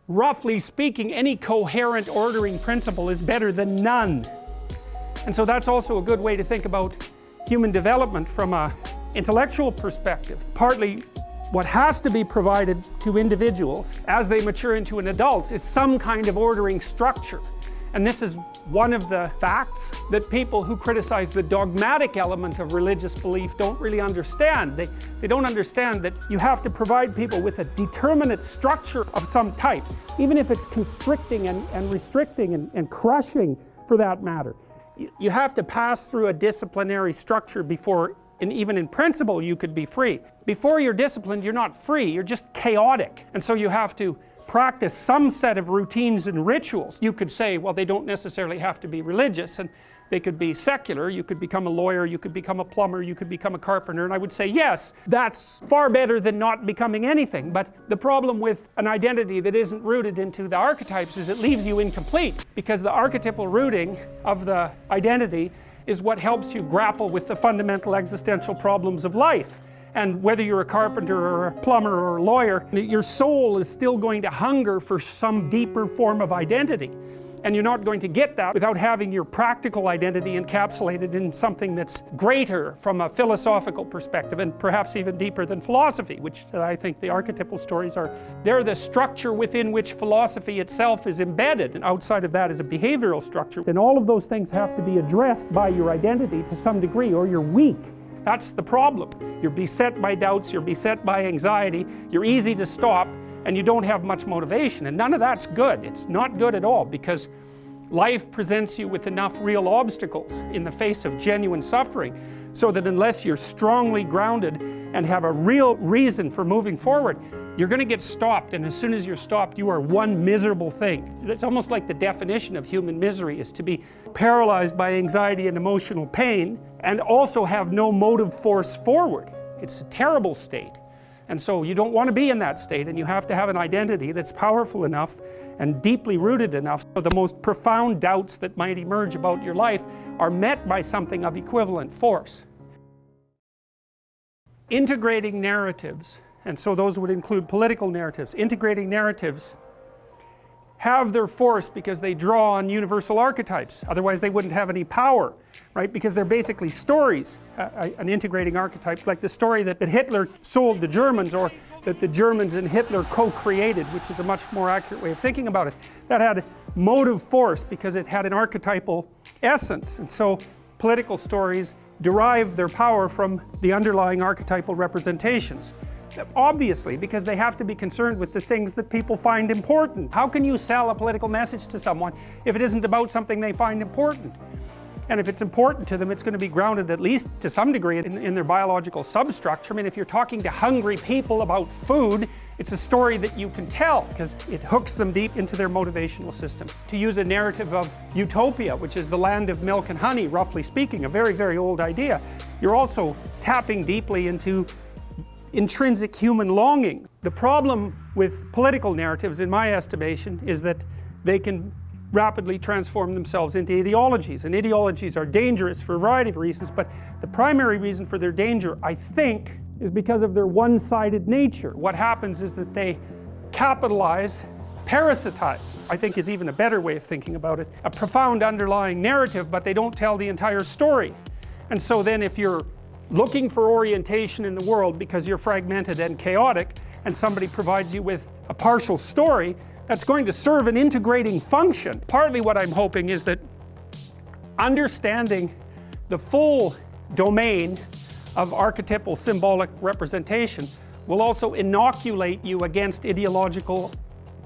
roughly speaking, any coherent ordering principle is better than none. And so that's also a good way to think about human development from an intellectual perspective. Partly what has to be provided to individuals as they mature into an adult is some kind of ordering structure. And this is one of the facts that people who criticize the dogmatic element of religious belief don't really understand. They don't understand that you have to provide people with a determinate structure of some type, even if it's constricting and restricting and crushing for that matter. You have to pass through a disciplinary structure before, and even in principle, you could be free. Before you're disciplined, you're not free, you're just chaotic. And so you have to practice some set of routines and rituals. You could say, well, they don't necessarily have to be religious, and they could be secular. You could become a lawyer, you could become a plumber, you could become a carpenter, and I would say, yes, that's far better than not becoming anything. But the problem with an identity that isn't rooted into the archetypes is it leaves you incomplete, because the archetypal rooting of the identity is what helps you grapple with the fundamental existential problems of life. And whether you're a carpenter or a plumber or a lawyer, your soul is still going to hunger for some deeper form of identity. And you're not going to get that without having your practical identity encapsulated in something that's greater from a philosophical perspective, and perhaps even deeper than philosophy, which I think the archetypal stories are. They're the structure within which philosophy itself is embedded, and outside of that is a behavioral structure. And all of those things have to be addressed by your identity to some degree, or you're weak. That's the problem. You're beset by doubts, you're beset by anxiety, you're easy to stop, and you don't have much motivation. And none of that's good. It's not good at all, because life presents you with enough real obstacles in the face of genuine suffering, so that unless you're strongly grounded and have a real reason for moving forward, you're going to get stopped. And as soon as you're stopped, you are one miserable thing. It's almost like the definition of human misery is to be paralyzed by anxiety and emotional pain, and also have no motive force forward. It's a terrible state. And so you don't want to be in that state, and you have to have an identity that's powerful enough and deeply rooted enough so the most profound doubts that might emerge about your life are met by something of equivalent force. Integrating narratives, and so those would include political narratives, integrating narratives have their force because they draw on universal archetypes. Otherwise they wouldn't have any power, right? Because they're basically stories. An integrating archetype, like the story that Hitler sold the Germans, or that the Germans and Hitler co-created, which is a much more accurate way of thinking about it. That had motive force because it had an archetypal essence. And so political stories derive their power from the underlying archetypal representations. Obviously, because they have to be concerned with the things that people find important. How can you sell a political message to someone if it isn't about something they find important? And if it's important to them, it's going to be grounded at least to some degree in their biological substructure. I mean, if you're talking to hungry people about food, it's a story that you can tell because it hooks them deep into their motivational systems. To use a narrative of utopia, which is the land of milk and honey, roughly speaking, a very, very old idea, you're also tapping deeply into intrinsic human longing. The problem with political narratives, in my estimation, is that they can rapidly transform themselves into ideologies, and ideologies are dangerous for a variety of reasons, but the primary reason for their danger, I think, is because of their one-sided nature. What happens is that they capitalize, parasitize, I think is even a better way of thinking about it, a profound underlying narrative, but they don't tell the entire story. And so then if you're looking for orientation in the world because you're fragmented and chaotic, and somebody provides you with a partial story, that's going to serve an integrating function. Partly what I'm hoping is that understanding the full domain of archetypal symbolic representation will also inoculate you against ideological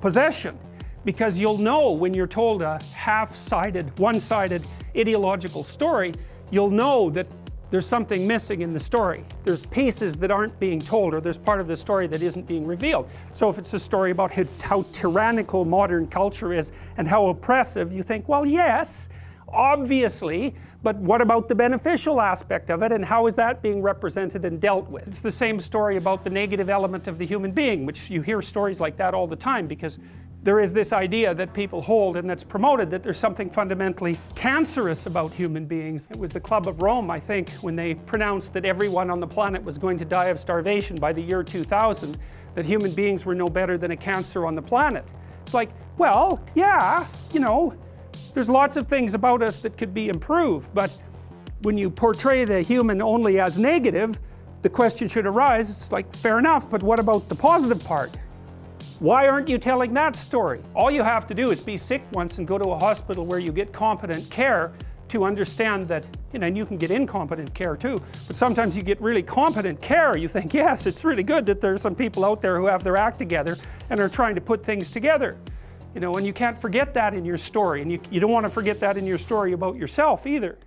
possession, because you'll know when you're told a half-sided, one-sided ideological story, you'll know that there's something missing in the story. There's pieces that aren't being told, or there's part of the story that isn't being revealed. So if it's a story about how tyrannical modern culture is and how oppressive, you think, well, yes, obviously, but what about the beneficial aspect of it, and how is that being represented and dealt with? It's the same story about the negative element of the human being, which you hear stories like that all the time, because there is this idea that people hold and that's promoted that there's something fundamentally cancerous about human beings. It was the Club of Rome, I think, when they pronounced that everyone on the planet was going to die of starvation by the year 2000, that human beings were no better than a cancer on the planet. It's like, well, yeah, you know, there's lots of things about us that could be improved, but when you portray the human only as negative, the question should arise, it's like, fair enough, but what about the positive part? Why aren't you telling that story? All you have to do is be sick once and go to a hospital where you get competent care to understand that, you know, and you can get incompetent care too, but sometimes you get really competent care. You think, yes, it's really good that there's some people out there who have their act together and are trying to put things together. You know, and you can't forget that in your story, and you don't want to forget that in your story about yourself either.